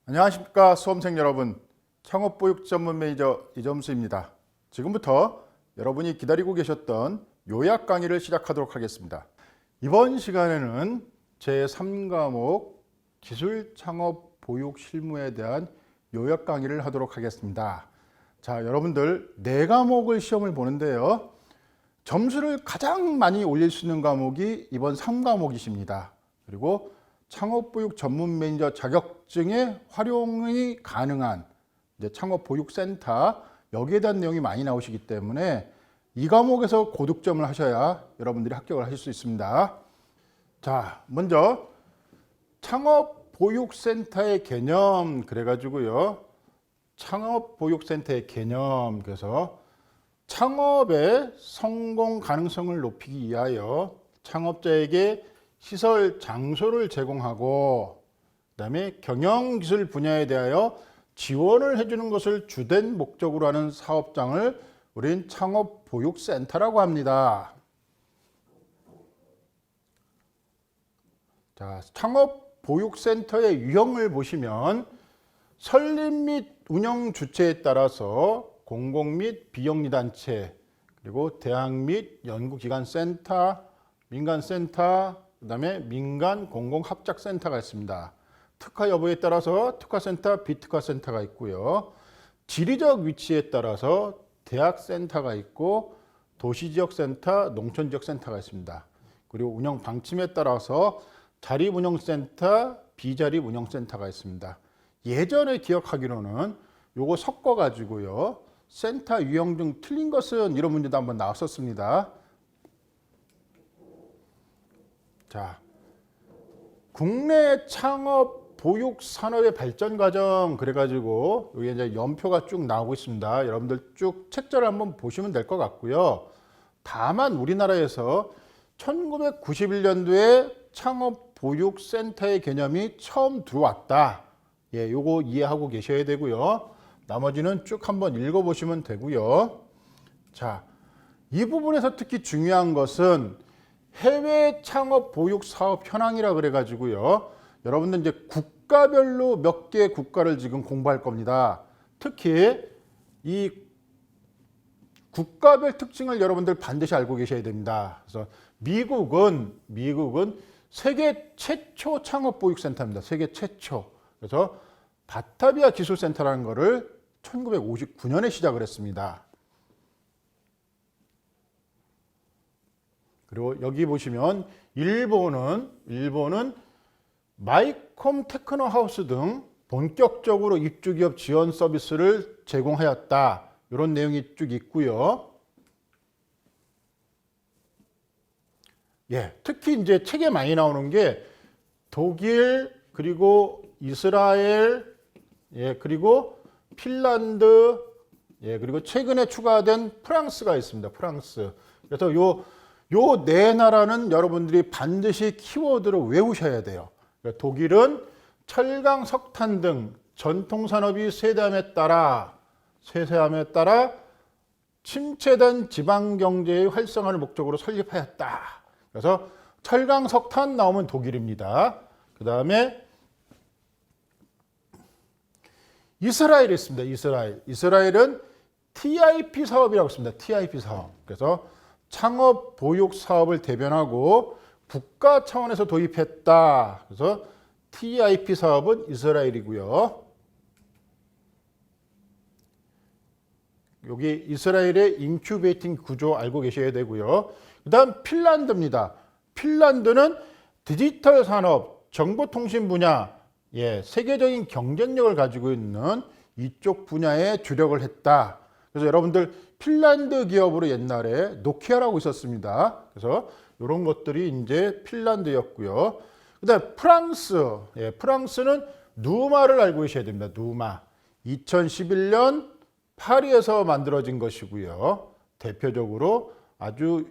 안녕하십니까 수험생 여러분, 창업보육 전문 매니저 이점수입니다. 지금부터 여러분이 기다리고 계셨던 요약 강의를 시작하도록 하겠습니다. 이번 시간에는 제3과목 기술창업보육 실무에 대한 요약 강의를 하도록 하겠습니다. 자, 여러분들 4과목을 시험을 보는데요, 점수를 가장 많이 올릴 수 있는 과목이 이번 3과목이십니다. 그리고 창업보육 전문 매니저 자격증에 활용이 가능한 창업보육센터, 여기에 대한 내용이 많이 나오시기 때문에 이 과목에서 고득점을 하셔야 여러분들이 합격을 하실 수 있습니다. 자, 먼저 창업보육센터의 개념, 그래가지고요, 창업보육센터의 개념, 그래서 창업의 성공 가능성을 높이기 위하여 창업자에게 시설, 장소를 제공하고, 그다음에 경영기술 분야에 대하여 지원을 해주는 것을 주된 목적으로 하는 사업장을 우린 창업보육센터라고 합니다. 자, 창업보육센터의 유형을 보시면 설립 및 운영 주체에 따라서 공공 및 비영리단체, 그리고 대학 및 연구기관센터, 민간센터, 그 다음에 민간 공공합작센터가 있습니다. 특화 여부에 따라서 특화센터, 비특화센터가 있고요. 지리적 위치에 따라서 대학센터가 있고 도시지역센터, 농촌지역센터가 있습니다. 그리고 운영 방침에 따라서 자립운영센터, 비자립운영센터가 있습니다. 예전에 기억하기로는 요거 섞어가지고요, 센터 유형 중 틀린 것은 이런 문제도 한번 나왔었습니다. 자, 국내 창업 보육 산업의 발전 과정, 그래가지고 여기 이제 연표가 쭉 나오고 있습니다. 여러분들 쭉 책자를 한번 보시면 될 것 같고요. 다만 우리나라에서 1991년도에 창업 보육 센터의 개념이 처음 들어왔다. 예, 요거 이해하고 계셔야 되고요. 나머지는 쭉 한번 읽어보시면 되고요. 자, 이 부분에서 특히 중요한 것은 해외 창업 보육 사업 현황이라 그래가지고요, 여러분들 이제 국가별로 몇 개 국가를 지금 공부할 겁니다. 특히 이 국가별 특징을 여러분들 반드시 알고 계셔야 됩니다. 그래서 미국은 세계 최초 창업 보육 센터입니다. 세계 최초. 그래서 바타비아 기술센터라는 거를 1959년에 시작을 했습니다. 그리고 여기 보시면 일본은 마이콤 테크노하우스 등 본격적으로 입주기업 지원 서비스를 제공하였다. 이런 내용이 쭉 있고요. 예, 특히 이제 책에 많이 나오는 게 독일, 그리고 이스라엘, 예, 그리고 핀란드, 예, 그리고 최근에 추가된 프랑스가 있습니다. 프랑스. 그래서 요 네 나라는 여러분들이 반드시 키워드로 외우셔야 돼요. 그러니까 독일은 철강, 석탄 등 전통산업이 세세함에 따라 침체된 지방경제의 활성화를 목적으로 설립하였다. 그래서 철강, 석탄 나오면 독일입니다. 그 다음에 이스라엘이 있습니다. 이스라엘은 TIP 사업이라고 있습니다. TIP 사업. 그래서 창업 보육 사업을 대변하고 국가 차원에서 도입했다. 그래서 TIP 사업은 이스라엘이고요. 여기 이스라엘의 인큐베이팅 구조 알고 계셔야 되고요. 그 다음 핀란드입니다. 핀란드는 디지털 산업, 정보통신 분야, 예, 세계적인 경쟁력을 가지고 있는 이쪽 분야에 주력을 했다. 그래서 여러분들 핀란드 기업으로 옛날에 노키아라고 있었습니다. 그래서 이런 것들이 이제 핀란드였고요. 그다음 프랑스, 예, 프랑스는 누마를 알고 계셔야 됩니다. 누마. 2011년 파리에서 만들어진 것이고요. 대표적으로 아주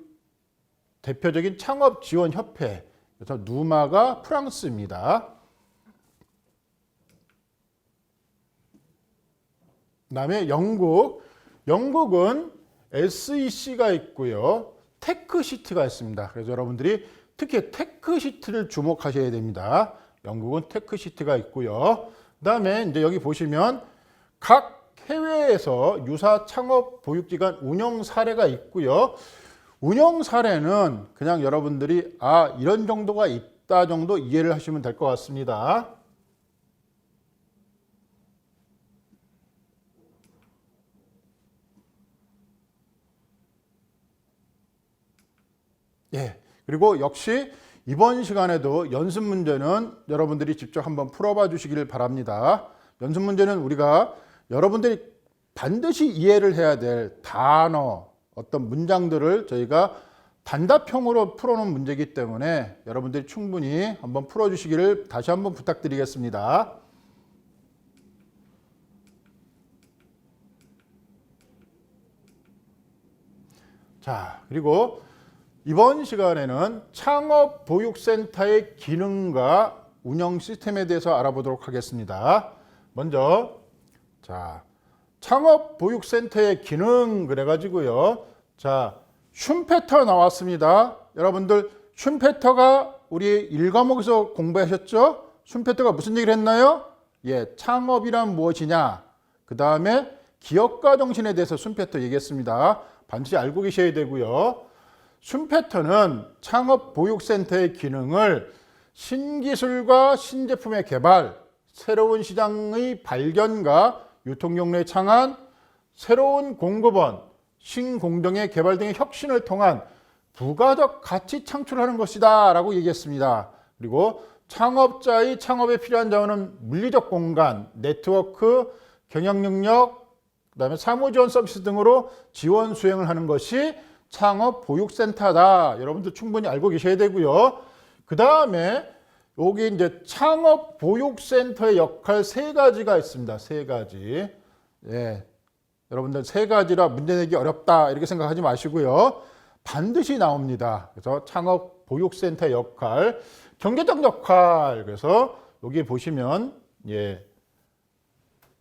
대표적인 창업 지원 협회. 그래서 누마가 프랑스입니다. 그다음에 영국은 SEC가 있고요. 테크시티가 있습니다. 그래서 여러분들이 특히 테크시티를 주목하셔야 됩니다. 영국은 테크시티가 있고요. 그다음에 이제 여기 보시면 각 해외에서 유사 창업 보육기관 운영 사례가 있고요. 운영 사례는 그냥 여러분들이 이런 정도가 있다 정도 이해를 하시면 될 것 같습니다. 예. 그리고 역시 이번 시간에도 연습 문제는 여러분들이 직접 한번 풀어봐 주시길 바랍니다. 연습 문제는 우리가 여러분들이 반드시 이해를 해야 될 단어, 어떤 문장들을 저희가 단답형으로 풀어놓은 문제이기 때문에 여러분들이 충분히 한번 풀어주시기를 다시 한번 부탁드리겠습니다. 자, 그리고 이번 시간에는 창업보육센터의 기능과 운영 시스템에 대해서 알아보도록 하겠습니다. 먼저 창업보육센터의 기능 그래가지고요. 슌페터 나왔습니다. 여러분들 슌페터가 우리 1과목에서 공부하셨죠? 슌페터가 무슨 얘기를 했나요? 창업이란 무엇이냐? 그 다음에 기업가 정신에 대해서 슌페터 얘기했습니다. 반드시 알고 계셔야 되고요. 슌페터는 창업보육센터의 기능을 신기술과 신제품의 개발, 새로운 시장의 발견과 유통경로의 창안, 새로운 공급원, 신공정의 개발 등의 혁신을 통한 부가적 가치 창출하는 것이다 라고 얘기했습니다. 그리고 창업자의 창업에 필요한 자원은 물리적 공간, 네트워크, 경영 능력, 그다음에 사무지원 서비스 등으로 지원 수행을 하는 것이 창업보육센터다. 여러분들 충분히 알고 계셔야 되고요. 그 다음에 여기 이제 창업보육센터의 역할 3가지가 있습니다. 3가지. 여러분들 3가지라 문제 내기 어렵다 이렇게 생각하지 마시고요. 반드시 나옵니다. 그래서 창업보육센터의 역할, 경제적 역할. 그래서 여기 보시면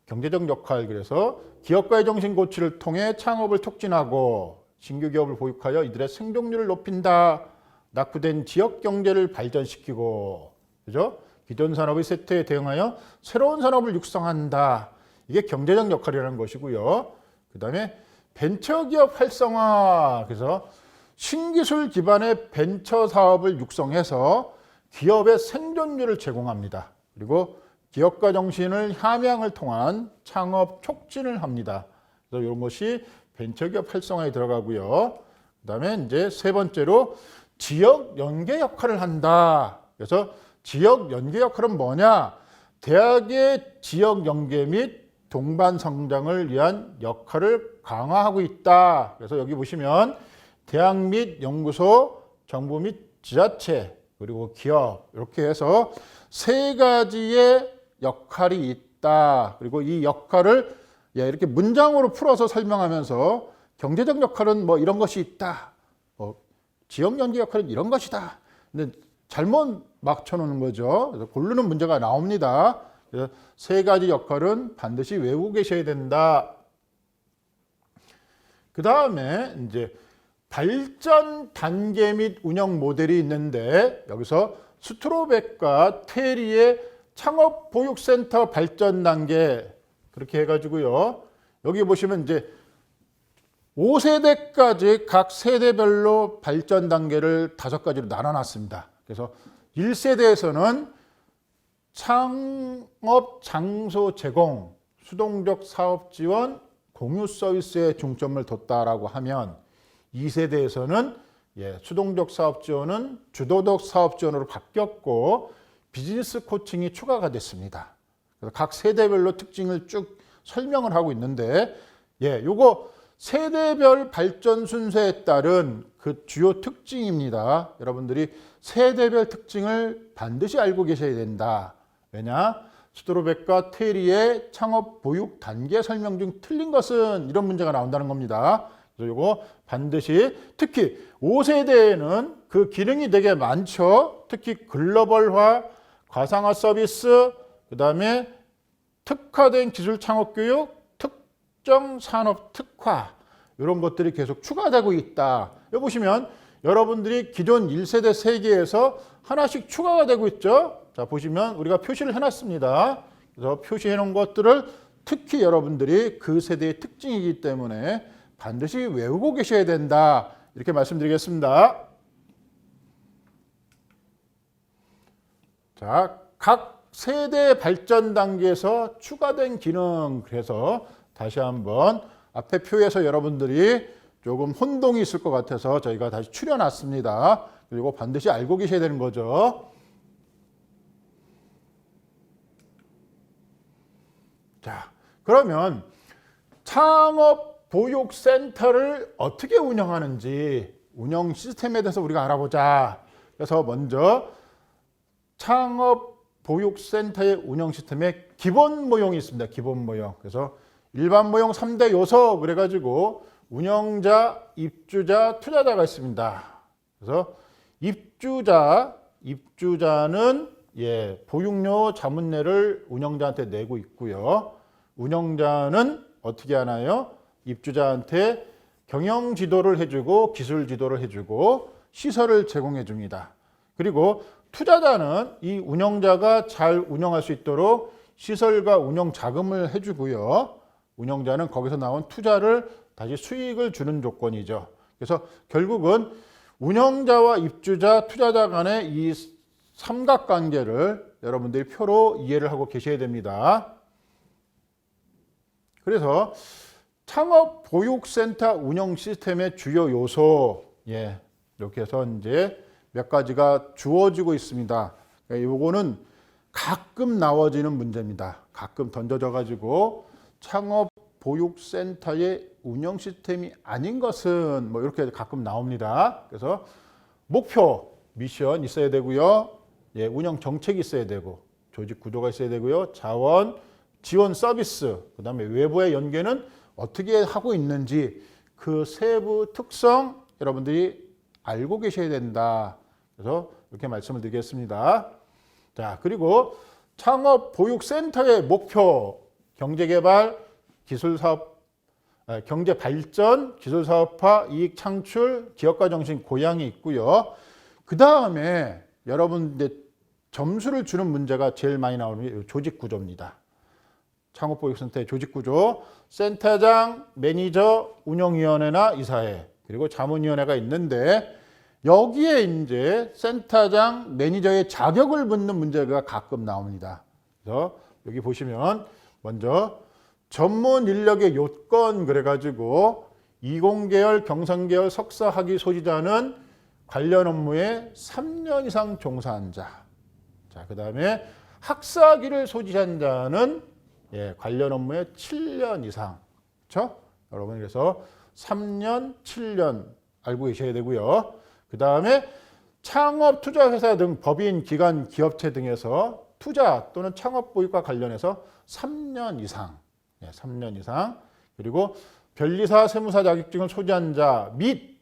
경제적 역할. 그래서 기업가의 정신 고취를 통해 창업을 촉진하고 신규 기업을 보육하여 이들의 생존율을 높인다. 낙후된 지역 경제를 발전시키고, 그죠? 기존 산업의 쇠퇴에 대응하여 새로운 산업을 육성한다. 이게 경제적 역할이라는 것이고요. 그 다음에 벤처기업 활성화. 그래서 신기술 기반의 벤처 사업을 육성해서 기업의 생존율을 제공합니다. 그리고 기업가 정신을 함양을 통한 창업 촉진을 합니다. 그래서 이런 것이 벤처기업 활성화에 들어가고요. 그 다음에 이제 3번째로 지역 연계 역할을 한다. 그래서 지역 연계 역할은 뭐냐? 대학의 지역 연계 및 동반 성장을 위한 역할을 강화하고 있다. 그래서 여기 보시면 대학 및 연구소, 정부 및 지자체, 그리고 기업 이렇게 해서 3가지의 역할이 있다. 그리고 이 역할을 이렇게 문장으로 풀어서 설명하면서 경제적 역할은 뭐 이런 것이 있다. 지역 연계 역할은 이런 것이다. 근데 잘못 맞춰놓는 거죠. 그래서 고르는 문제가 나옵니다. 그래서 3가지 역할은 반드시 외우고 계셔야 된다. 그 다음에 이제 발전 단계 및 운영 모델이 있는데 여기서 스트로백과 테리의 창업보육센터 발전 단계 그렇게 해가지고요. 여기 보시면 이제 5세대까지 각 세대별로 발전 단계를 5가지로 나눠놨습니다. 그래서 1세대에서는 창업 장소 제공, 수동적 사업 지원, 공유 서비스에 중점을 뒀다라고 하면 2세대에서는 수동적 사업 지원은 주도적 사업 지원으로 바뀌었고 비즈니스 코칭이 추가가 됐습니다. 그래서 각 세대별로 특징을 쭉 설명을 하고 있는데 요거 세대별 발전 순서에 따른 그 주요 특징입니다. 여러분들이 세대별 특징을 반드시 알고 계셔야 된다. 왜냐? 스트로백과 테리의 창업 보육 단계 설명 중 틀린 것은 이런 문제가 나온다는 겁니다. 그래서 이거 반드시 특히 5세대에는 그 기능이 되게 많죠. 특히 글로벌화, 가상화 서비스, 그 다음에 특화된 기술 창업 교육, 특정 산업 특화 이런 것들이 계속 추가되고 있다. 여기 보시면 여러분들이 기존 1세대 3개에서 하나씩 추가가 되고 있죠. 자 보시면 우리가 표시를 해놨습니다. 그래서 표시해 놓은 것들을 특히 여러분들이 그 세대의 특징이기 때문에 반드시 외우고 계셔야 된다. 이렇게 말씀드리겠습니다. 자, 각 세대 발전 단계에서 추가된 기능. 그래서 다시 한번 앞에 표에서 여러분들이 조금 혼동이 있을 것 같아서 저희가 다시 추려놨습니다. 그리고 반드시 알고 계셔야 되는 거죠. 자, 그러면 창업보육센터를 어떻게 운영하는지 운영 시스템에 대해서 우리가 알아보자. 그래서 먼저 창업보육센터의 운영 시스템에 기본 모형이 있습니다. 기본 모형. 그래서 일반 모형 3대 요소 그래가지고 운영자, 입주자, 투자자가 있습니다. 그래서 입주자는 보육료 자문료를 운영자한테 내고 있고요. 운영자는 어떻게 하나요? 입주자한테 경영 지도를 해주고 기술 지도를 해주고 시설을 제공해 줍니다. 그리고 투자자는 이 운영자가 잘 운영할 수 있도록 시설과 운영 자금을 해주고요. 운영자는 거기서 나온 투자를 다시 수익을 주는 조건이죠. 그래서 결국은 운영자와 입주자, 투자자 간의 이 삼각관계를 여러분들이 표로 이해를 하고 계셔야 됩니다. 그래서 창업보육센터 운영 시스템의 주요 요소, 이렇게 해서 이제 몇 가지가 주어지고 있습니다. 이거는 가끔 나와지는 문제입니다. 가끔 던져져 가지고 창업보육센터의 운영 시스템이 아닌 것은 뭐 이렇게 가끔 나옵니다. 그래서 목표, 미션 있어야 되고요. 운영 정책이 있어야 되고, 조직 구조가 있어야 되고요. 자원, 지원 서비스, 그다음에 외부의 연계는 어떻게 하고 있는지 그 세부 특성 여러분들이 알고 계셔야 된다. 그래서 이렇게 말씀을 드리겠습니다. 자, 그리고 창업보육센터의 목표, 경제개발, 기술사업, 경제발전, 기술사업화, 이익창출, 기업가 정신, 고양이 있고요. 그 다음에 여러분 점수를 주는 문제가 제일 많이 나오는 게 조직구조입니다. 창업보육센터의 조직구조, 센터장, 매니저, 운영위원회나 이사회, 그리고 자문위원회가 있는데 여기에 이제 센터장, 매니저의 자격을 묻는 문제가 가끔 나옵니다. 그래서 여기 보시면 먼저 전문 인력의 요건 그래가지고 이공계열, 경성계열, 석사 학위 소지자는 관련 업무에 3년 이상 종사한 자. 자, 그 다음에 학사학위를 소지한 자는 관련 업무에 7년 이상. 그렇죠? 여러분 그래서 3년, 7년 알고 계셔야 되고요. 그 다음에 창업, 투자회사 등 법인, 기관, 기업체 등에서 투자 또는 창업 보육과 관련해서 3년 이상, 3년 이상. 그리고 변리사, 세무사 자격증을 소지한 자 및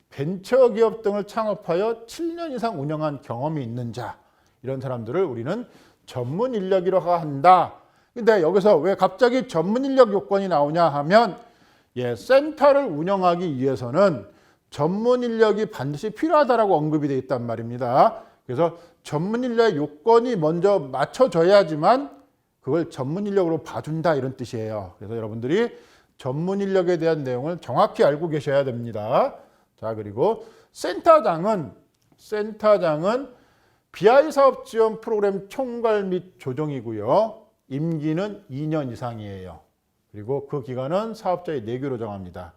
벤처기업 등을 창업하여 7년 이상 운영한 경험이 있는 자, 이런 사람들을 우리는 전문 인력이라고 한다. 근데 여기서 왜 갑자기 전문 인력 요건이 나오냐 하면 센터를 운영하기 위해서는 전문 인력이 반드시 필요하다라고 언급이 되어 있단 말입니다. 그래서 전문 인력의 요건이 먼저 맞춰져야지만 그걸 전문 인력으로 봐준다 이런 뜻이에요. 그래서 여러분들이 전문 인력에 대한 내용을 정확히 알고 계셔야 됩니다. 자, 그리고 센터장은 BI 사업 지원 프로그램 총괄 및 조정이고요. 임기는 2년 이상이에요. 그리고 그 기간은 사업자의 내규로 정합니다.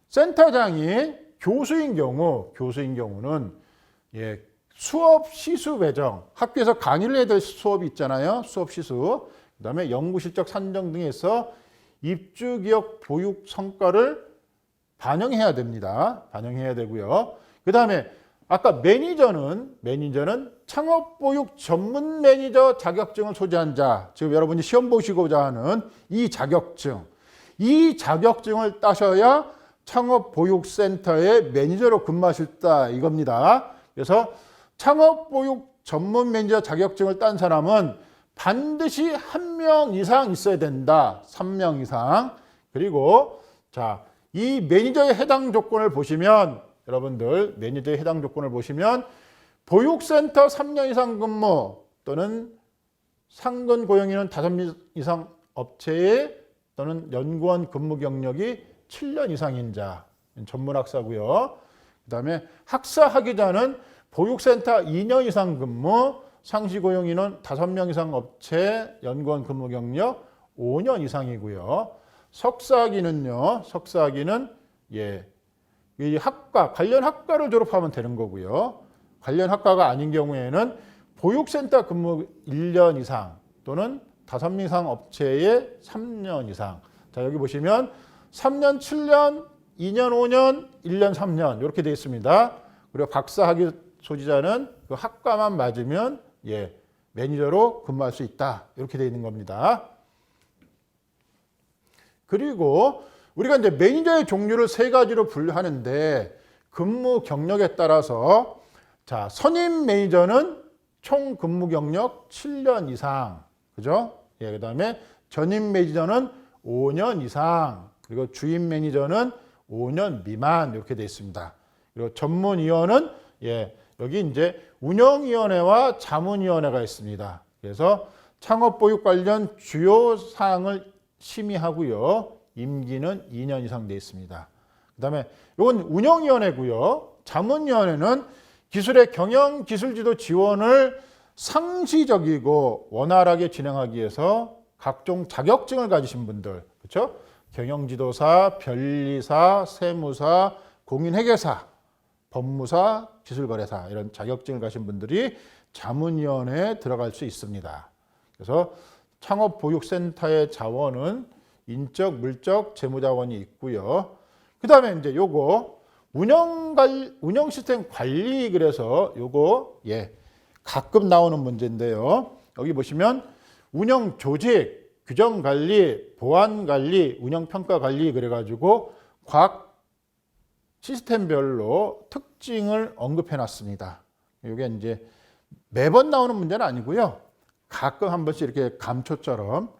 센터장이 교수인 경우는 수업 시수 배정, 학교에서 강의를 해야 될 수업이 있잖아요. 수업 시수. 그다음에 연구 실적 산정 등에서 입주 기업 보육 성과를 반영해야 됩니다. 반영해야 되고요. 그다음에 아까 매니저는 창업 보육 전문 매니저 자격증을 소지한 자, 지금 여러분이 시험 보시고자 하는 이 자격증을 따셔야 창업보육센터의 매니저로 근무하실 수 있다 이겁니다. 그래서 창업보육 전문 매니저 자격증을 딴 사람은 반드시 1명 이상 있어야 된다. 3명 이상. 그리고 자, 이 매니저의 해당 조건을 보시면 여러분들 매니저의 해당 조건을 보시면 보육센터 3년 이상 근무 또는 상근 고용인은 5명 이상 업체에 또는 연구원 근무 경력이 7년 이상인 자, 전문학사고요. 그다음에 학사 학위자는 보육센터 2년 이상 근무, 상시 고용인은 5명 이상 업체, 연구원 근무 경력 5년 이상이고요. 석사학위는요. 석사학위는 이 학과, 관련 학과를 졸업하면 되는 거고요. 관련 학과가 아닌 경우에는 보육센터 근무 1년 이상 또는 5명 이상 업체에 3년 이상. 자, 여기 보시면 3년, 7년, 2년, 5년, 1년, 3년 이렇게 되어 있습니다. 그리고 박사학위 소지자는 그 학과만 맞으면 매니저로 근무할 수 있다. 이렇게 되어 있는 겁니다. 그리고 우리가 이제 매니저의 종류를 3가지로 분류하는데 근무 경력에 따라서 자, 선임 매니저는 총 근무 경력 7년 이상. 그죠? 그다음에 전임 매니저는 5년 이상. 그리고 주임 매니저는 5년 미만 이렇게 되어 있습니다. 그리고 전문위원은 여기 이제 운영위원회와 자문위원회가 있습니다. 그래서 창업보육 관련 주요 사항을 심의하고요. 임기는 2년 이상 되어 있습니다. 그다음에 이건 운영위원회고요. 자문위원회는 기술의 경영 기술지도 지원을 상시적이고 원활하게 진행하기 위해서 각종 자격증을 가지신 분들, 그렇죠? 경영지도사, 변리사, 세무사, 공인회계사, 법무사, 기술거래사 이런 자격증을 가진 분들이 자문위원회에 들어갈 수 있습니다. 그래서 창업보육센터의 자원은 인적, 물적, 재무자원이 있고요. 그 다음에 이제 요거 운영 시스템 관리, 그래서 요거 가끔 나오는 문제인데요. 여기 보시면 운영 조직, 규정 관리, 보안 관리, 운영 평가 관리 그래가지고 각 시스템별로 특징을 언급해 놨습니다. 이게 이제 매번 나오는 문제는 아니고요. 가끔 한 번씩 이렇게 감초처럼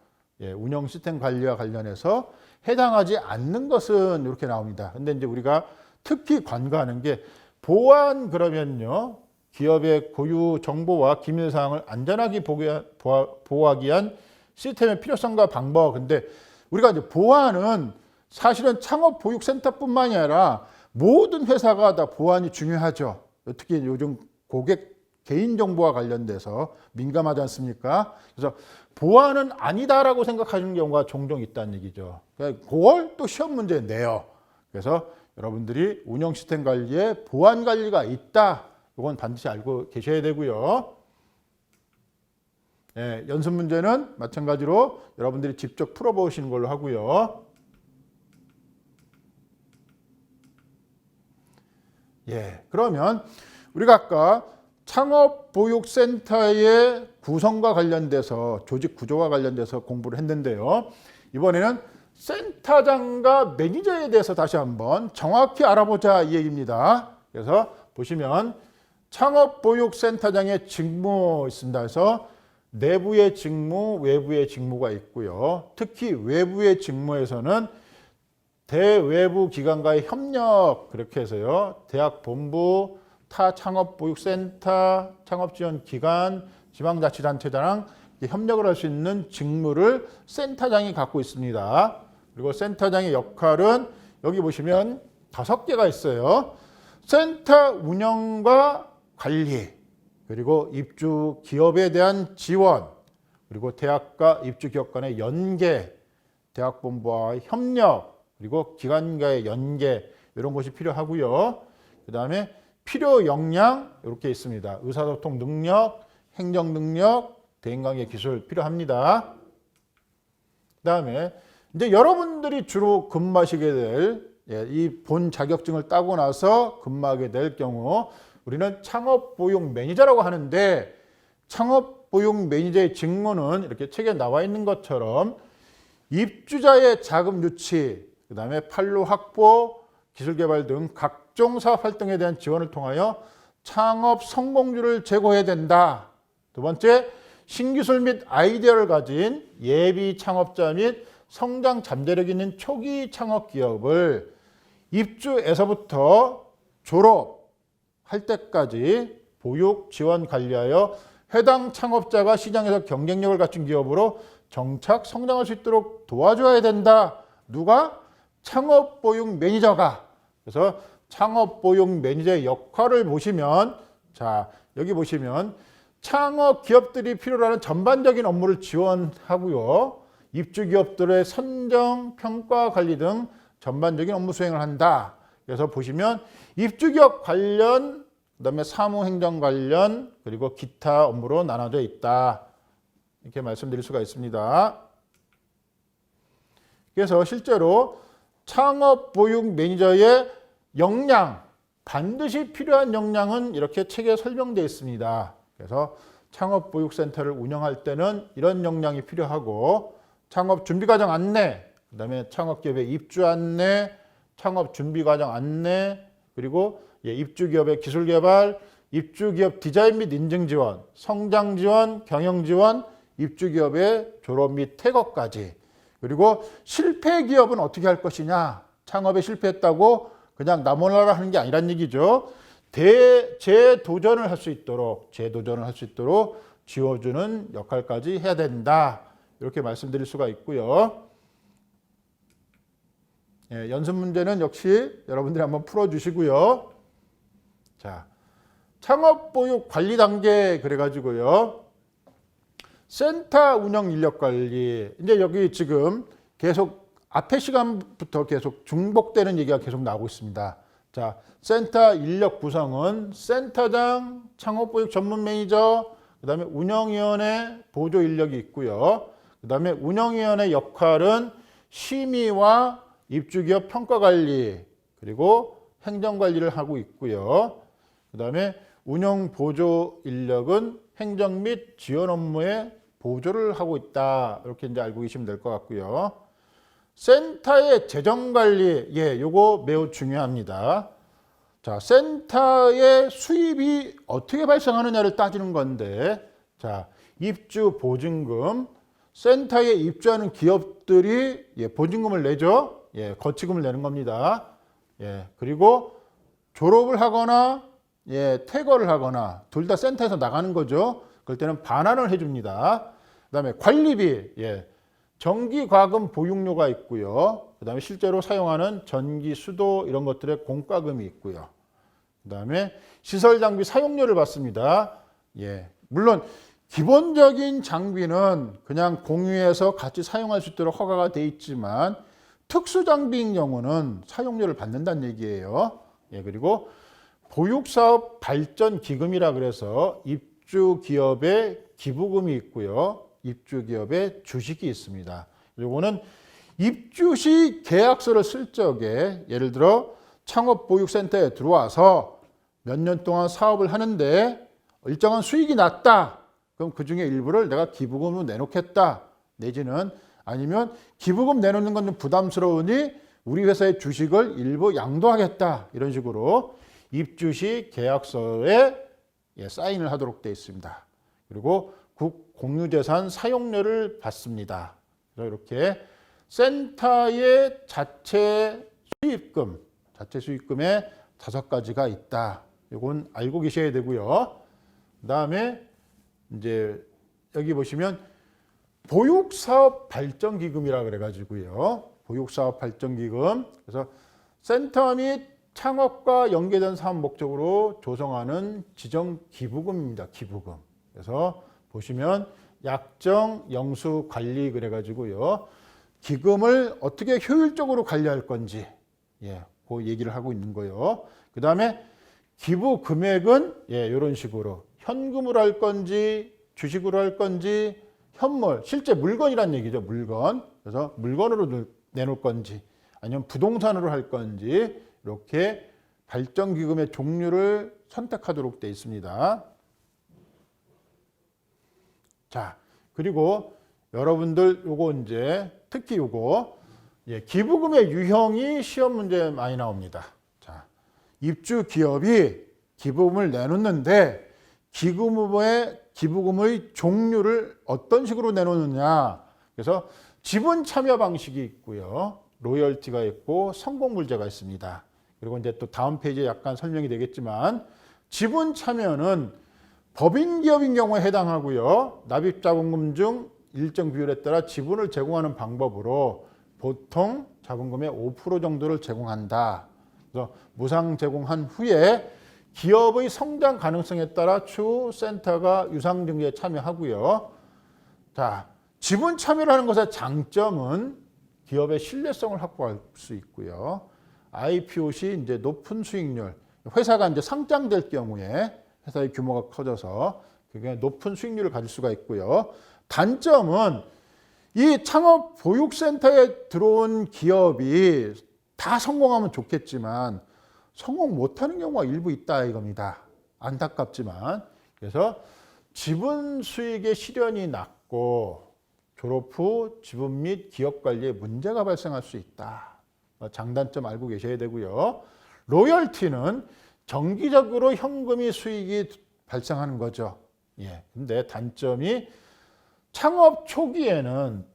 운영 시스템 관리와 관련해서 해당하지 않는 것은 이렇게 나옵니다. 근데 이제 우리가 특히 관과하는 게 보안, 그러면요. 기업의 고유 정보와 기밀 사항을 안전하게 보호하기 위한 시스템의 필요성과 방법. 근데 우리가 이제 보안은 사실은 창업보육센터뿐만이 아니라 모든 회사가 다 보안이 중요하죠. 특히 요즘 고객 개인정보와 관련돼서 민감하지 않습니까? 그래서 보안은 아니다라고 생각하시는 경우가 종종 있다는 얘기죠. 그걸 또 시험 문제에 내요. 그래서 여러분들이 운영 시스템 관리에 보안 관리가 있다. 이건 반드시 알고 계셔야 되고요. 연습 문제는 마찬가지로 여러분들이 직접 풀어보시는 걸로 하고요. 그러면 우리가 아까 창업보육센터의 구성과 관련돼서 조직 구조와 관련돼서 공부를 했는데요. 이번에는 센터장과 매니저에 대해서 다시 한번 정확히 알아보자 이 얘기입니다. 그래서 보시면 창업보육센터장의 직무 있습니다. 그래서 내부의 직무, 외부의 직무가 있고요. 특히 외부의 직무에서는 대외부 기관과의 협력, 그렇게 해서요. 대학 본부, 타 창업보육센터, 창업지원기관, 지방자치단체장 협력을 할 수 있는 직무를 센터장이 갖고 있습니다. 그리고 센터장의 역할은 여기 보시면 5개가 있어요. 센터 운영과 관리, 그리고 입주 기업에 대한 지원, 그리고 대학과 입주 기업 간의 연계, 대학 본부와의 협력, 그리고 기관과의 연계, 이런 것이 필요하고요. 그 다음에 필요 역량 이렇게 있습니다. 의사소통 능력, 행정 능력, 대인관계 기술 필요합니다. 그 다음에 이제 여러분들이 주로 근무하시게 될 이 본 자격증을 따고 나서 근무하게 될 경우 우리는 창업보육 매니저라고 하는데, 창업보육 매니저의 직무는 이렇게 책에 나와 있는 것처럼 입주자의 자금 유치, 그 다음에 판로 확보, 기술개발 등 각종 사업 활동에 대한 지원을 통하여 창업 성공률을 제고해야 된다. 두 번째, 신기술 및 아이디어를 가진 예비 창업자 및 성장 잠재력 있는 초기 창업 기업을 입주에서부터 졸업할 때까지 보육 지원 관리하여 해당 창업자가 시장에서 경쟁력을 갖춘 기업으로 정착, 성장할 수 있도록 도와줘야 된다. 누가? 창업보육 매니저가. 그래서 창업보육 매니저의 역할을 보시면, 자, 여기 보시면 창업 기업들이 필요로 하는 전반적인 업무를 지원하고요. 입주 기업들의 선정, 평가, 관리 등 전반적인 업무 수행을 한다. 그래서 보시면 입주 기업 관련, 그다음에 사무행정 관련, 그리고 기타 업무로 나눠져 있다. 이렇게 말씀드릴 수가 있습니다. 그래서 실제로 창업보육 매니저의 역량, 반드시 필요한 역량은 이렇게 책에 설명되어 있습니다. 그래서 창업보육센터를 운영할 때는 이런 역량이 필요하고, 창업 준비과정 안내, 그다음에 창업기업의 입주 안내, 창업 준비과정 안내, 그리고 입주기업의 기술개발, 입주기업 디자인 및 인증 지원, 성장 지원, 경영 지원, 입주기업의 졸업 및 퇴거까지. 그리고 실패 기업은 어떻게 할 것이냐. 창업에 실패했다고 그냥 나몰라라 하는 게 아니란 얘기죠. 재도전을 할 수 있도록 지워주는 역할까지 해야 된다. 이렇게 말씀드릴 수가 있고요. 연습 문제는 역시 여러분들이 한번 풀어주시고요. 자, 창업보육 관리 단계 그래가지고요. 센터 운영 인력 관리. 이제 여기 지금 계속 앞에 시간부터 계속 중복되는 얘기가 계속 나오고 있습니다. 자, 센터 인력 구성은 센터장, 창업보육 전문 매니저, 그 다음에 운영위원회 보조 인력이 있고요. 그 다음에 운영위원회 역할은 심의와 입주기업 평가관리, 그리고 행정관리를 하고 있고요. 그 다음에 운영보조 인력은 행정 및 지원 업무에 보조를 하고 있다. 이렇게 이제 알고 계시면 될 것 같고요. 센터의 재정관리, 요거 매우 중요합니다. 자, 센터의 수입이 어떻게 발생하느냐를 따지는 건데, 자, 입주 보증금, 센터에 입주하는 기업들이 보증금을 내죠. 거치금을 내는 겁니다. 그리고 졸업을 하거나 퇴거를 하거나 둘 다 센터에서 나가는 거죠. 그럴 때는 반환을 해줍니다. 그다음에 관리비, 전기, 과금, 보육료가 있고요. 그다음에 실제로 사용하는 전기, 수도 이런 것들의 공과금이 있고요. 그다음에 시설 장비 사용료를 받습니다. 물론 기본적인 장비는 그냥 공유해서 같이 사용할 수 있도록 허가가 돼 있지만 특수 장비인 경우는 사용료를 받는다는 얘기예요. 그리고 보육사업 발전 기금이라 그래서 입주 기업의 기부금이 있고요. 입주 기업의 주식이 있습니다. 요거는 입주 시 계약서를 쓸 적에 예를 들어 창업보육센터에 들어와서 몇 년 동안 사업을 하는데 일정한 수익이 났다. 그럼 그 중에 일부를 내가 기부금으로 내놓겠다. 내지는 아니면 기부금 내놓는 건 좀 부담스러우니 우리 회사의 주식을 일부 양도하겠다. 이런 식으로 입주 시 계약서에 사인을 하도록 되어 있습니다. 그리고 공유재산 사용료를 받습니다. 그래서 이렇게 센터의 자체 수익금에 5가지가 있다. 이건 알고 계셔야 되고요. 그다음에 이제 여기 보시면 보육사업 발전기금이라 그래가지고요. 보육사업 발전기금. 그래서 센터 및 창업과 연계된 사업 목적으로 조성하는 지정 기부금입니다. 기부금. 그래서 보시면 약정, 영수, 관리 그래가지고요. 기금을 어떻게 효율적으로 관리할 건지 그 얘기를 하고 있는 거예요. 그 다음에 기부 금액은 이런 식으로 현금으로 할 건지 주식으로 할 건지 현물, 실제 물건이란 얘기죠. 물건. 그래서 물건으로 내놓을 건지 아니면 부동산으로 할 건지 이렇게 발전기금의 종류를 선택하도록 되어 있습니다. 자, 그리고 여러분들 요거 이제 특히 요거 기부금의 유형이 시험 문제에 많이 나옵니다. 자, 입주 기업이 기부금을 내놓는데 기부금의 종류를 어떤 식으로 내놓느냐. 그래서 지분 참여 방식이 있고요. 로열티가 있고 성공물제가 있습니다. 그리고 이제 또 다음 페이지에 약간 설명이 되겠지만 지분 참여는 법인 기업인 경우에 해당하고요. 납입자본금 중 일정 비율에 따라 지분을 제공하는 방법으로 보통 자본금의 5% 정도를 제공한다. 그래서 무상 제공한 후에 기업의 성장 가능성에 따라 추후 센터가 유상증기에 참여하고요. 자, 지분 참여를 하는 것의 장점은 기업의 신뢰성을 확보할 수 있고요. IPO 시 이제 높은 수익률, 회사가 이제 상장될 경우에 회사의 규모가 커져서 그게 높은 수익률을 가질 수가 있고요. 단점은 이 창업 보육센터에 들어온 기업이 다 성공하면 좋겠지만 성공 못하는 경우가 일부 있다 이겁니다. 안타깝지만. 그래서 지분 수익의 실현이 낮고 졸업 후 지분 및 기업 관리에 문제가 발생할 수 있다. 장단점 알고 계셔야 되고요. 로열티는 정기적으로 현금이 수익이 발생하는 거죠. 예. 근데 단점이 창업 초기에는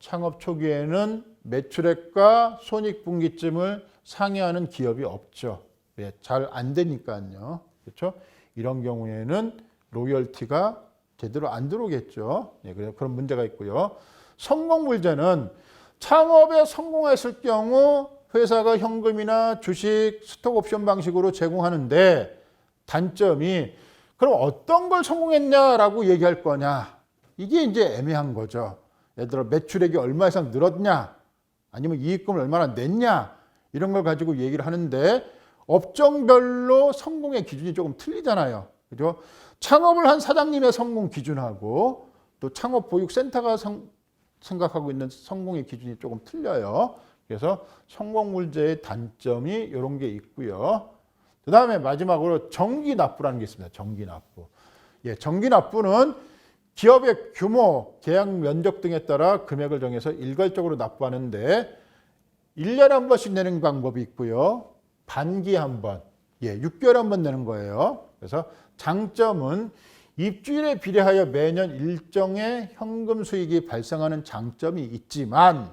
매출액과 손익분기점을 상회하는 기업이 없죠. 예, 잘 안 되니까요. 그렇죠? 이런 경우에는 로열티가 제대로 안 들어오겠죠. 예, 그래서 그런 문제가 있고요. 성공 물자는 창업에 성공했을 경우 회사가 현금이나 주식, 스톡옵션 방식으로 제공하는데 단점이 그럼 어떤 걸 성공했냐라고 얘기할 거냐. 이게 이제 애매한 거죠. 예를 들어 매출액이 얼마 이상 늘었냐 아니면 이익금을 얼마나 냈냐 이런 걸 가지고 얘기를 하는데 업종별로 성공의 기준이 조금 틀리잖아요. 그죠? 창업을 한 사장님의 성공 기준하고 또 창업보육센터가 생각하고 있는 성공의 기준이 조금 틀려요. 그래서 성공물자의 단점이 이런 게 있고요. 그 다음에 마지막으로 정기납부라는 게 있습니다. 정기납부. 예, 정기납부는 기업의 규모, 계약 면적 등에 따라 금액을 정해서 일괄적으로 납부하는데 1년에 한 번씩 내는 방법이 있고요. 반기에 한 번, 6개월에 한 번 내는 거예요. 그래서 장점은 입주일에 비례하여 매년 일정의 현금 수익이 발생하는 장점이 있지만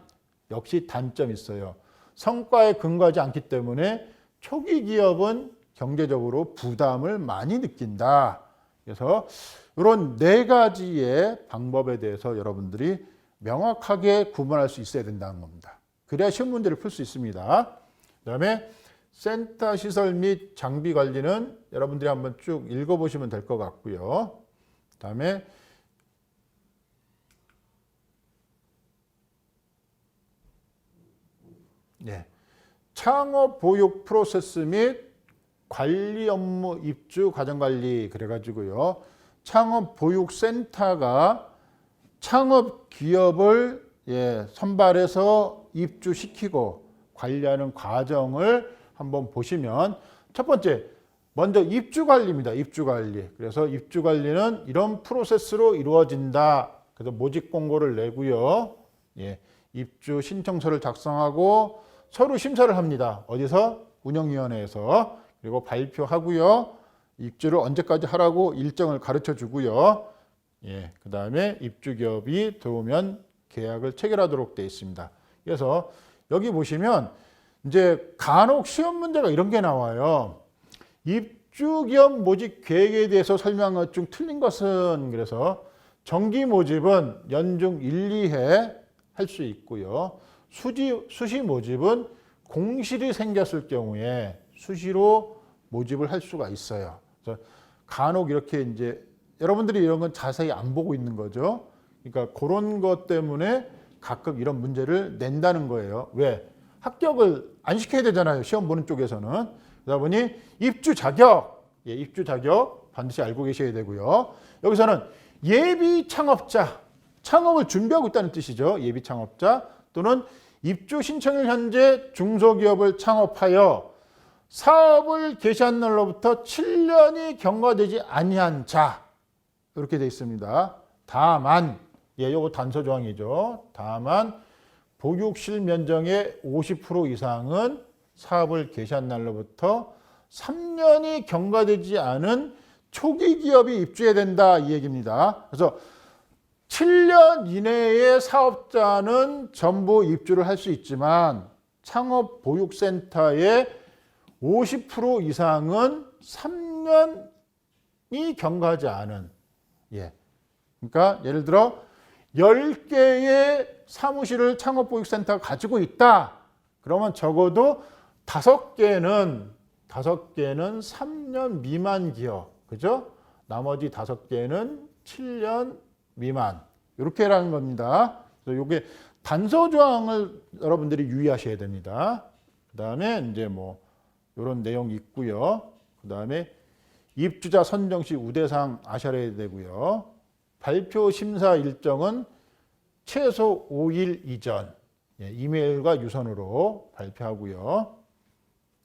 역시 단점이 있어요. 성과에 근거하지 않기 때문에 초기 기업은 경제적으로 부담을 많이 느낀다. 그래서 이런 4가지의 방법에 대해서 여러분들이 명확하게 구분할 수 있어야 된다는 겁니다. 그래야 시험 문제를 풀 수 있습니다. 그다음에 센터 시설 및 장비 관리는 여러분들이 한번 쭉 읽어보시면 될 것 같고요. 그다음에 창업 보육 프로세스 및 관리 업무 입주 과정관리 그래가지고요. 창업보육센터가 창업 기업을 선발해서 입주시키고 관리하는 과정을 한번 보시면 첫 번째, 먼저 입주관리입니다. 입주관리. 그래서 입주관리는 이런 프로세스로 이루어진다. 그래서 모집 공고를 내고요. 입주 신청서를 작성하고 서류 심사를 합니다. 어디서? 운영위원회에서. 그리고 발표하고요. 입주를 언제까지 하라고 일정을 가르쳐 주고요. 그 다음에 입주기업이 들어오면 계약을 체결하도록 되어 있습니다. 그래서 여기 보시면 이제 간혹 시험 문제가 이런 게 나와요. 입주기업 모집 계획에 대해서 설명한 것 중 틀린 것은 그래서 정기 모집은 연중 1, 2회 할 수 있고요. 수시 모집은 공실이 생겼을 경우에 수시로 모집을 할 수가 있어요. 그래서 간혹 이렇게 이제 여러분들이 이런 건 자세히 안 보고 있는 거죠. 그러니까 그런 것 때문에 가끔 이런 문제를 낸다는 거예요. 왜? 합격을 안 시켜야 되잖아요. 시험 보는 쪽에서는. 그러다 보니 입주 자격, 입주 자격 반드시 알고 계셔야 되고요. 여기서는 예비 창업자, 창업을 준비하고 있다는 뜻이죠. 예비 창업자 또는 입주 신청일 현재 중소기업을 창업하여 사업을 개시한 날로부터 7년이 경과되지 아니한 자 이렇게 되어 있습니다. 다만 요거 단서 조항이죠. 다만 보육실 면적의 50% 이상은 사업을 개시한 날로부터 3년이 경과되지 않은 초기 기업이 입주해야 된다 이 얘기입니다. 그래서 7년 이내의 사업자는 전부 입주를 할 수 있지만 창업보육센터의 50% 이상은 3년이 경과하지 않은 예. 그러니까 예를 들어 10개의 사무실을 창업보육센터가 가지고 있다. 그러면 적어도 5개는 3년 미만 기업. 그죠? 나머지 5개는 7년 미만. 이렇게라는 겁니다. 그래서 이게 단서 조항을 여러분들이 유의하셔야 됩니다. 그다음에 이제 뭐 이런 내용이 있고요. 그다음에 입주자 선정 시 우대사항 아셔야 되고요. 발표 심사 일정은 최소 5일 이전, 이메일과 유선으로 발표하고요.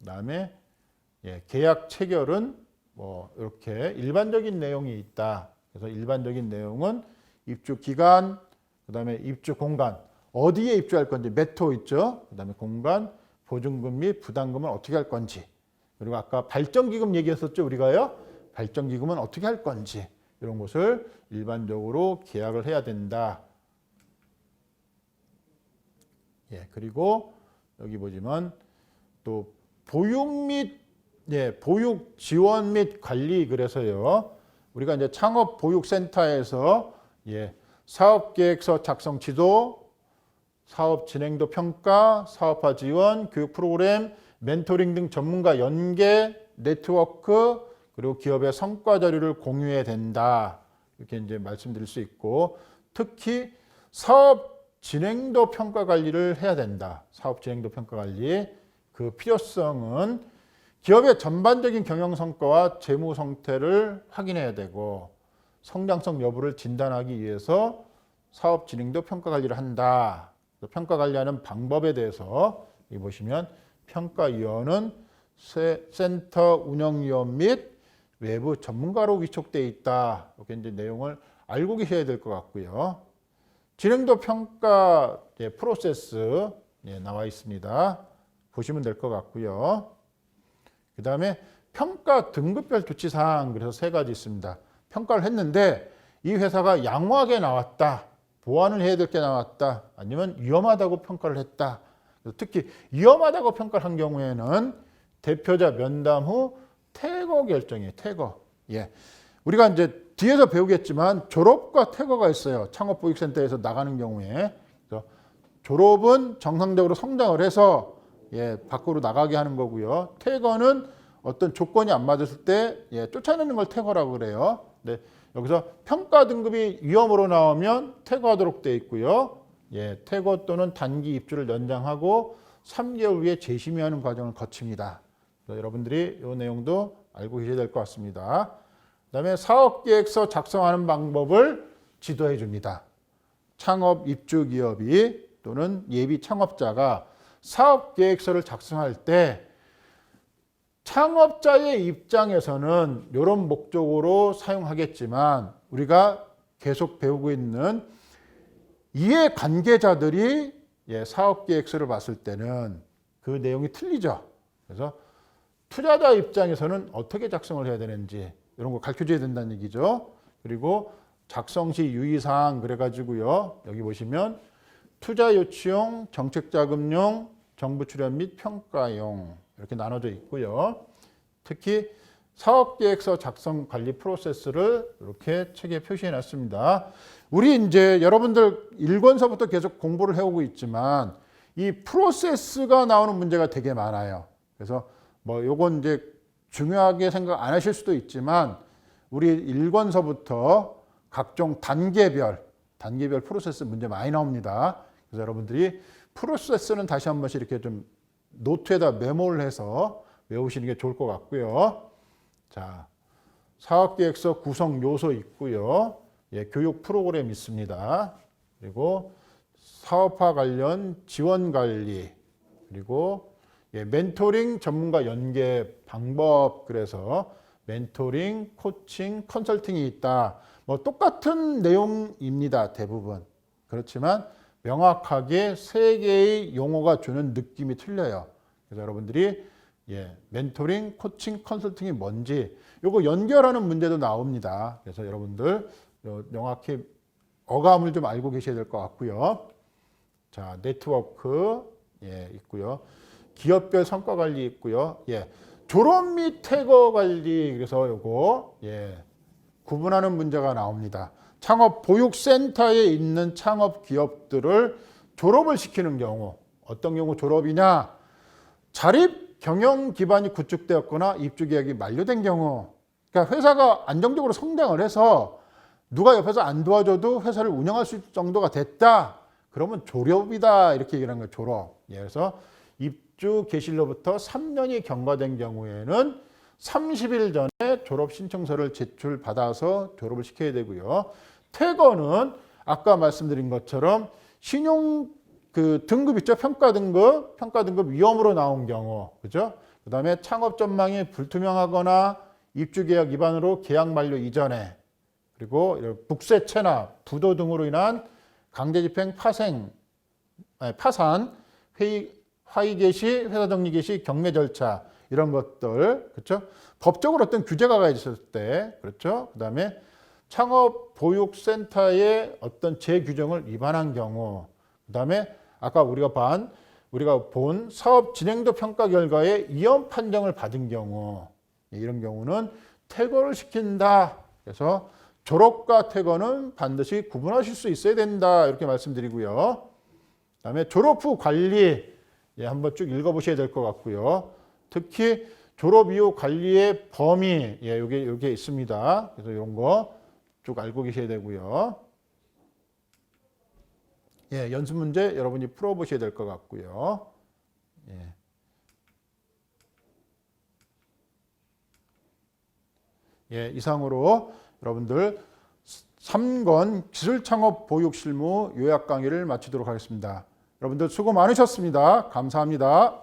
그다음에 계약 체결은 뭐 이렇게 일반적인 내용이 있다. 그래서 일반적인 내용은 입주 기간, 그다음에 입주 공간, 어디에 입주할 건지 메토 있죠. 그다음에 공간, 보증금 및 부담금은 어떻게 할 건지, 그리고 아까 발전기금 얘기했었죠, 우리가요. 발전기금은 어떻게 할 건지 이런 것을 일반적으로 계약을 해야 된다. 그리고 여기 보시면 또 보육 및 보육 지원 및 관리, 그래서요. 우리가 이제 창업보육센터에서 사업계획서 작성 지도, 사업 진행도 평가, 사업화 지원, 교육 프로그램, 멘토링 등 전문가 연계, 네트워크, 그리고 기업의 성과 자료를 공유해야 된다. 이렇게 이제 말씀드릴 수 있고, 특히 사업 진행도 평가 관리를 해야 된다. 사업 진행도 평가 관리. 그 필요성은 기업의 전반적인 경영 성과와 재무 상태를 확인해야 되고, 성장성 여부를 진단하기 위해서 사업 진행도 평가 관리를 한다. 평가 관리하는 방법에 대해서 여기 보시면 평가위원은 센터 운영위원 및 외부 전문가로 위촉되어 있다. 이렇게 이제 내용을 알고 계셔야 될 것 같고요. 진행도 평가 프로세스 나와 있습니다. 보시면 될 것 같고요. 그 다음에 평가 등급별 조치사항, 그래서 3가지 있습니다. 평가를 했는데 이 회사가 양호하게 나왔다, 보완을 해야 될 게 나왔다, 아니면 위험하다고 평가를 했다. 특히 위험하다고 평가를 한 경우에는 대표자 면담 후 퇴거 결정이에요. 퇴거. 우리가 이제 뒤에서 배우겠지만 졸업과 퇴거가 있어요. 창업보육센터에서 나가는 경우에. 그래서 졸업은 정상적으로 성장을 해서 밖으로 나가게 하는 거고요. 퇴거는 어떤 조건이 안 맞았을 때 쫓아내는 걸 퇴거라고 그래요. 네, 여기서 평가 등급이 위험으로 나오면 퇴거하도록 되어 있고요. 퇴거 또는 단기 입주를 연장하고 3개월 후에 재심의하는 과정을 거칩니다. 여러분들이 이 내용도 알고 계셔야 될 것 같습니다. 그다음에 사업계획서 작성하는 방법을 지도해 줍니다. 창업 입주 기업이 또는 예비 창업자가 사업계획서를 작성할 때 창업자의 입장에서는 이런 목적으로 사용하겠지만, 우리가 계속 배우고 있는 이해관계자들이 사업계획서를 봤을 때는 그 내용이 틀리죠. 그래서 투자자 입장에서는 어떻게 작성을 해야 되는지 이런 거 가르쳐줘야 된다는 얘기죠. 그리고 작성 시 유의사항 그래가지고요. 여기 보시면 투자 유치용, 정책자금용, 정부 출연 및 평가용 이렇게 나눠져 있고요. 특히 사업계획서 작성 관리 프로세스를 이렇게 책에 표시해 놨습니다. 우리 이제 여러분들 1권서부터 계속 공부를 해오고 있지만 이 프로세스가 나오는 문제가 되게 많아요. 그래서 뭐 요건 이제 중요하게 생각 안 하실 수도 있지만 우리 1권서부터 각종 단계별 프로세스 문제 많이 나옵니다. 그래서 여러분들이 프로세스는 다시 한 번씩 이렇게 좀 노트에다 메모를 해서 외우시는 게 좋을 것 같고요. 자, 사업계획서 구성 요소 있고요. 교육 프로그램 있습니다. 그리고 사업화 관련 지원 관리, 그리고 멘토링 전문가 연계 방법, 그래서 멘토링, 코칭, 컨설팅이 있다. 뭐 똑같은 내용입니다. 대부분. 그렇지만 명확하게 3개의 용어가 주는 느낌이 틀려요. 그래서 여러분들이 멘토링, 코칭, 컨설팅이 뭔지 요거 연결하는 문제도 나옵니다. 그래서 여러분들 명확히 어감을 좀 알고 계셔야 될 것 같고요. 자, 네트워크 있고요. 기업별 성과 관리 있고요. 졸업 및 퇴거 관리, 그래서 요거 구분하는 문제가 나옵니다. 창업보육센터에 있는 창업기업들을 졸업을 시키는 경우, 어떤 경우 졸업이냐? 자립 경영 기반이 구축되었거나 입주 계약이 만료된 경우, 그러니까 회사가 안정적으로 성장을 해서 누가 옆에서 안 도와줘도 회사를 운영할 수 있을 정도가 됐다. 그러면 졸업이다. 이렇게 얘기하는 거예요. 졸업. 그래서 입주 개시일로부터 3년이 경과된 경우에는 30일 전에 졸업 신청서를 제출받아서 졸업을 시켜야 되고요. 퇴거는 아까 말씀드린 것처럼 신용 등급 있죠. 평가 등급 위험으로 나온 경우. 그죠? 그다음에 창업 전망이 불투명하거나 입주 계약 위반으로 계약 만료 이전에, 그리고 북새 체납, 부도 등으로 인한 강제 집행 파산, 화의 개시, 회사 정리 개시, 경매 절차 이런 것들, 그렇죠? 법적으로 어떤 규제가 있을 때, 그렇죠? 그다음에 창업 보육센터의 어떤 재규정을 위반한 경우, 그다음에 아까 우리가 본 사업 진행도 평가 결과에 위헌 판정을 받은 경우, 이런 경우는 퇴거를 시킨다. 그래서 졸업과 퇴거는 반드시 구분하실 수 있어야 된다. 이렇게 말씀드리고요. 그다음에 졸업 후 관리, 한번 쭉 읽어보셔야 될 것 같고요. 특히 졸업 이후 관리의 범위, 요게 있습니다. 그래서 이런 거 쭉 알고 계셔야 되고요. 연습 문제 여러분이 풀어보셔야 될 것 같고요. 이상으로 여러분들 3권 기술창업 보육실무 요약 강의를 마치도록 하겠습니다. 여러분들 수고 많으셨습니다. 감사합니다.